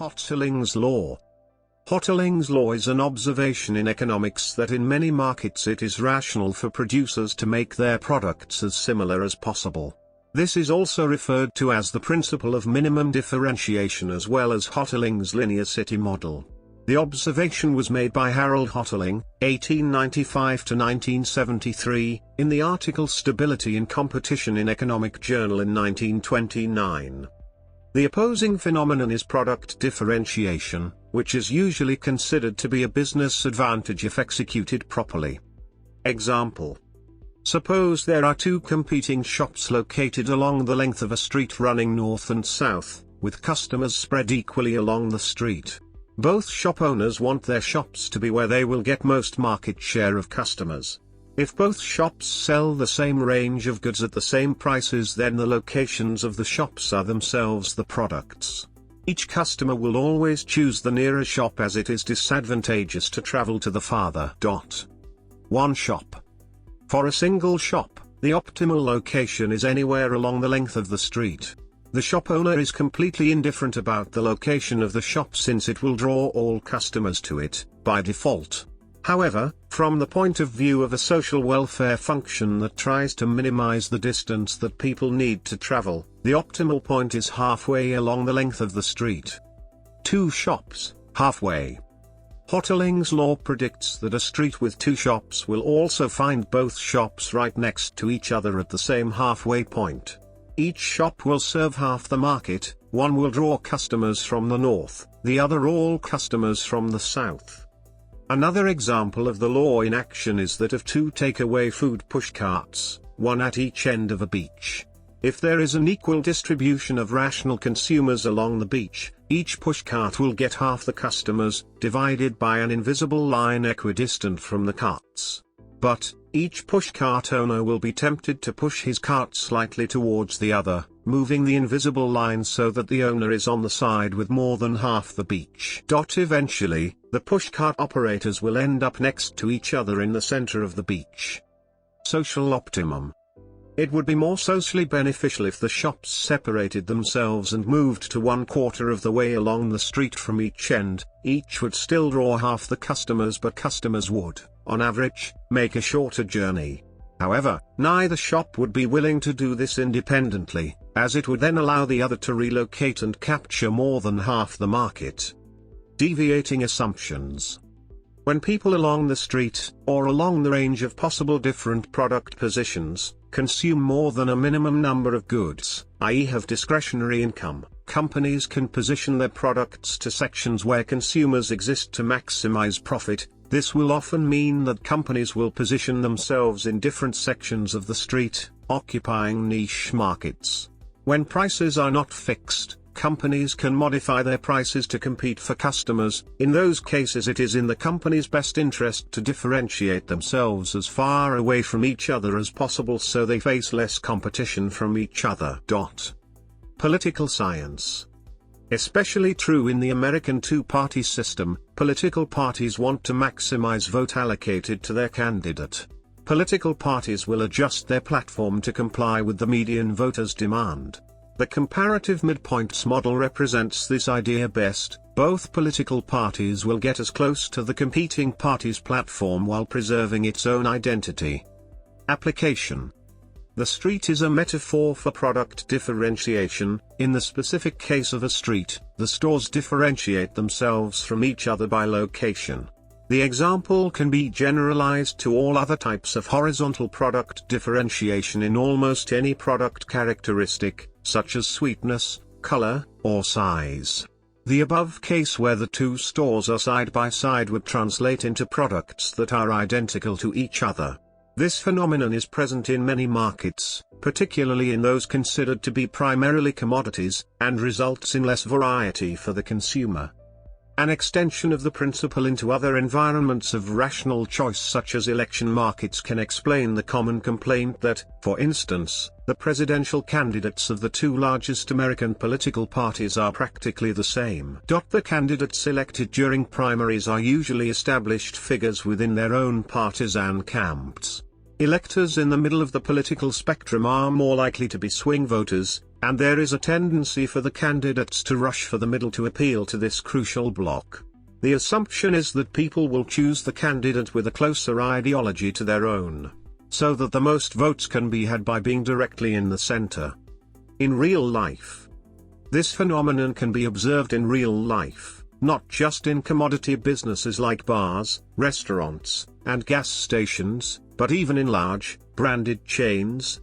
Hotelling's law. Hotelling's law is an observation in economics that in many markets it is rational for producers to make their products as similar as possible. This is also referred to as the principle of minimum differentiation as well as Hotelling's linear city model. The observation was made by Harold Hotelling, 1895 to 1973, in the article Stability in Competition in Economic Journal in 1929. The opposing phenomenon is product differentiation, which is usually considered to be a business advantage if executed properly. Example. Suppose there are two competing shops located along the length of a street running north and south, with customers spread equally along the street. Both shop owners want their shops to be where they will get most market share of customers. If both shops sell the same range of goods at the same prices, then the locations of the shops are themselves the products. Each customer will always choose the nearer shop as it is disadvantageous to travel to the farther. One shop. For a single shop, the optimal location is anywhere along the length of the street. The shop owner is completely indifferent about the location of the shop since it will draw all customers to it, by default. However, from the point of view of a social welfare function that tries to minimize the distance that people need to travel, the optimal point is halfway along the length of the street. Two shops, halfway. Hotelling's law predicts that a street with two shops will also find both shops right next to each other at the same halfway point. Each shop will serve half the market, one will draw customers from the north, the other all customers from the south. Another example of the law in action is that of two takeaway food pushcarts, one at each end of a beach. If there is an equal distribution of rational consumers along the beach, each pushcart will get half the customers, divided by an invisible line equidistant from the carts. But, each pushcart owner will be tempted to push his cart slightly towards the other, moving the invisible line so that the owner is on the side with more than half the beach. Eventually, the pushcart operators will end up next to each other in the center of the beach. Social optimum. It would be more socially beneficial if the shops separated themselves and moved to 1/4 of the way along the street from each end. Each would still draw half the customers, but customers would, on average, make a shorter journey. However, neither shop would be willing to do this independently, as it would then allow the other to relocate and capture more than half the market. Deviating assumptions. When people along the street, or along the range of possible different product positions, consume more than a minimum number of goods, i.e. have discretionary income, companies can position their products to sections where consumers exist to maximize profit. This will often mean that companies will position themselves in different sections of the street, occupying niche markets. When prices are not fixed, companies can modify their prices to compete for customers. In those cases it is in the company's best interest to differentiate themselves as far away from each other as possible so they face less competition from each other. Political science. Especially true in the American two-party system, political parties want to maximize vote allocated to their candidate. Political parties will adjust their platform to comply with the median voter's demand. The comparative midpoints model represents this idea best. Both political parties will get as close to the competing party's platform while preserving its own identity. Application. The street is a metaphor for product differentiation. In the specific case of a street, the stores differentiate themselves from each other by location. The example can be generalized to all other types of horizontal product differentiation in almost any product characteristic, such as sweetness, color, or size. The above case where the two stores are side by side would translate into products that are identical to each other. This phenomenon is present in many markets, particularly in those considered to be primarily commodities, and results in less variety for the consumer. An extension of the principle into other environments of rational choice such as election markets can explain the common complaint that, for instance, the presidential candidates of the two largest American political parties are practically the same. The candidates elected during primaries are usually established figures within their own partisan camps. Electors in the middle of the political spectrum are more likely to be swing voters, and there is a tendency for the candidates to rush for the middle to appeal to this crucial block. The assumption is that people will choose the candidate with a closer ideology to their own, so that the most votes can be had by being directly in the center. In real life, this phenomenon can be observed in real life, not just in commodity businesses like bars, restaurants, and gas stations, but even in large, branded chains,